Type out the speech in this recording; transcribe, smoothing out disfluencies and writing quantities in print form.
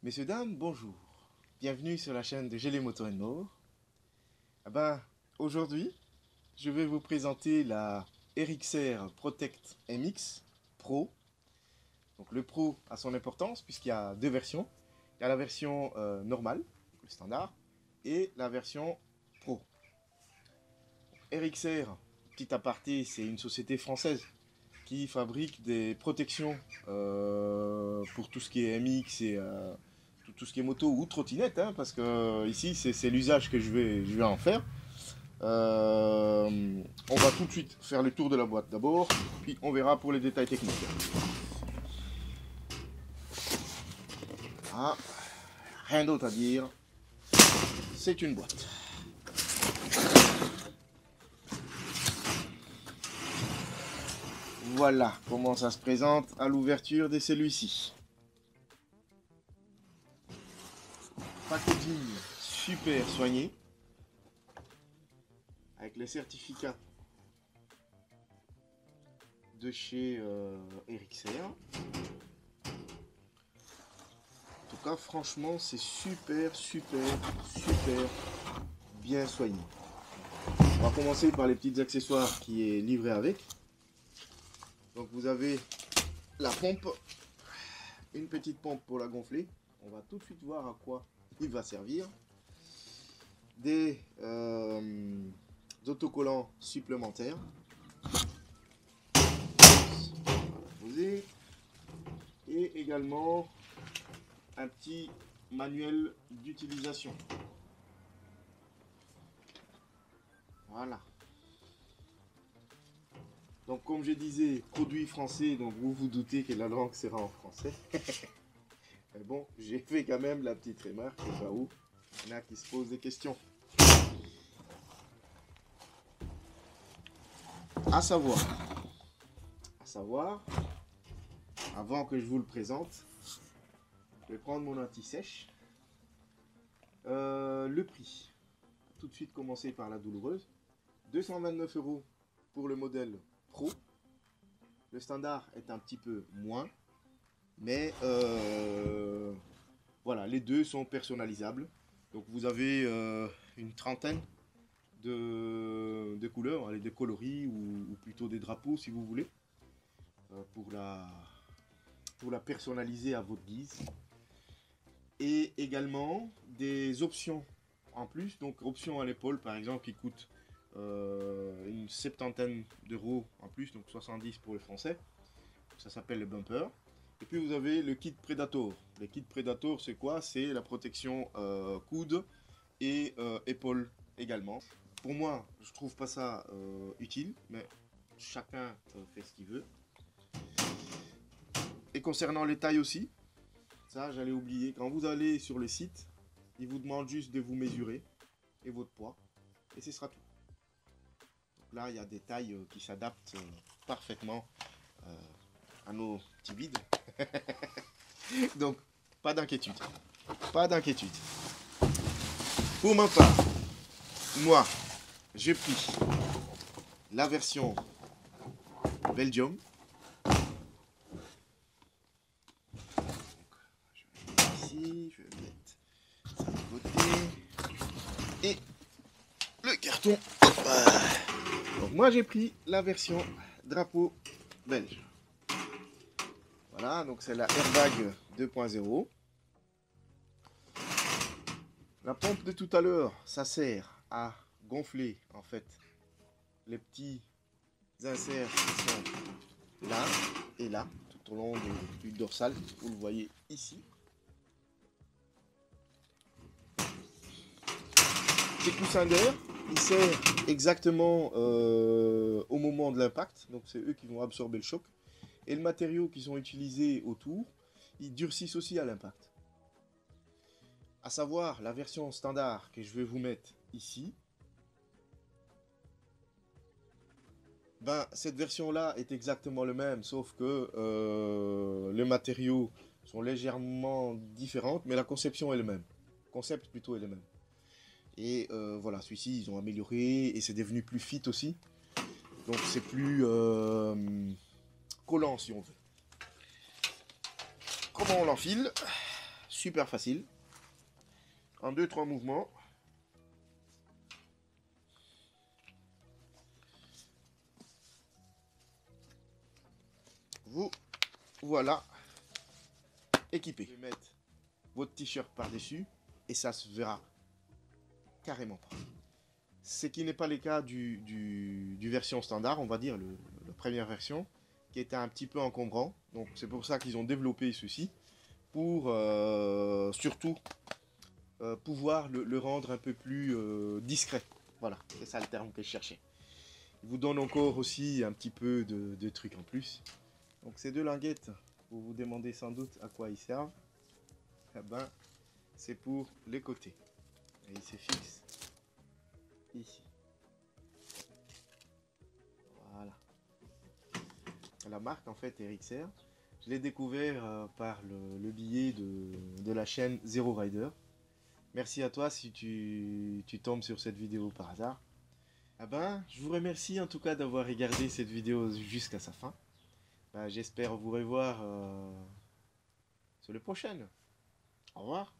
Messieurs, dames, bonjour. Bienvenue sur la chaîne de Gelé Moto More. Aujourd'hui, je vais vous présenter la RXR Protect MX Pro. Donc le Pro a son importance puisqu'il y a deux versions. Il y a la version normale, le standard, et la version Pro. RXR, petit aparté, c'est une société française qui fabrique des protections pour tout ce qui est MX et tout ce qui est moto ou trottinette, hein, parce que ici c'est l'usage que je vais en faire. On va tout de suite faire le tour de la boîte d'abord, puis on verra pour les détails techniques. Ah, rien d'autre à dire, c'est une boîte. Voilà comment ça se présente à l'ouverture de celui-ci. Packaging super soigné, avec les certificats de chez RXR. En tout cas, franchement, c'est super bien soigné. On va commencer par les petits accessoires qui est livré avec. Donc vous avez la pompe, une petite pompe pour la gonfler. On va tout de suite voir à quoi il va servir. Des autocollants supplémentaires. Et également un petit manuel d'utilisation. Voilà. Donc comme je disais, produit français, donc vous vous doutez que la langue sera en français. Mais bon, j'ai fait quand même la petite remarque au cas où il y en a qui se posent des questions. À savoir, avant que je vous le présente, je vais prendre mon anti-sèche. Le prix, tout de suite commencer par la douloureuse. 229 € pour le modèle Pro. Le standard est un petit peu moins, mais voilà, les deux sont personnalisables. Donc vous avez une trentaine de couleurs, des coloris ou plutôt des drapeaux si vous voulez, pour la personnaliser à votre guise. Et également des options en plus, donc options à l'épaule par exemple qui coûtent une septantaine d'euros en plus, donc 70 pour les français. Ça s'appelle le bumper. Et puis vous avez le kit Predator. Le kit Predator, c'est quoi? C'est la protection coude et épaule également. Pour moi, je trouve pas ça utile, mais chacun fait ce qu'il veut. Et concernant les tailles aussi, ça j'allais oublier, quand vous allez sur le site, ils vous demandent juste de vous mesurer et votre poids, et ce sera tout. Donc là, il y a des tailles qui s'adaptent parfaitement à nos petits bides. Donc, pas d'inquiétude. Pas d'inquiétude. Pour ma part, moi, j'ai pris la version Belgium. Ici, je vais mettre ça de côté. Et le carton. Donc moi, j'ai pris la version drapeau belge. Voilà, donc c'est la Airbag 2.0. La pompe de tout à l'heure, ça sert à gonfler en fait les petits inserts qui sont là et là, tout au long du dorsal. Vous le voyez ici. Ces coussins d'air, ils servent exactement au moment de l'impact. Donc c'est eux qui vont absorber le choc. Et le matériau qu'ils ont utilisé autour, ils durcissent aussi à l'impact. À savoir la version standard que je vais vous mettre ici. Cette version-là est exactement le même, sauf que les matériaux sont légèrement différents, mais la conception est le même. Le concept plutôt est le même. Et voilà, celui-ci, ils ont amélioré et c'est devenu plus fit aussi. Donc c'est plus collant si on veut. Comment on l'enfile? super facile. En 2-3 mouvements. Vous voilà équipé. Vous pouvez mettre votre t-shirt par-dessus et ça se verra carrément pas. Ce qui n'est pas le cas du version standard, on va dire, la première version, qui était un petit peu encombrant. Donc c'est pour ça qu'ils ont développé ceci, pour surtout pouvoir le rendre un peu plus discret. Voilà, c'est ça le terme que je cherchais. Il vous donne encore aussi un petit peu de trucs en plus. Donc ces deux linguettes, vous vous demandez sans doute à quoi ils servent. Eh ben, c'est pour les côtés. Et il se fixe ici. Voilà. La marque en fait Erixer, je l'ai découvert par le biais de la chaîne Zero Rider. Merci à toi si tu tombes sur cette vidéo par hasard. Ah ben, je vous remercie en tout cas d'avoir regardé cette vidéo jusqu'à sa fin. Ben, j'espère vous revoir sur le prochain. Au revoir.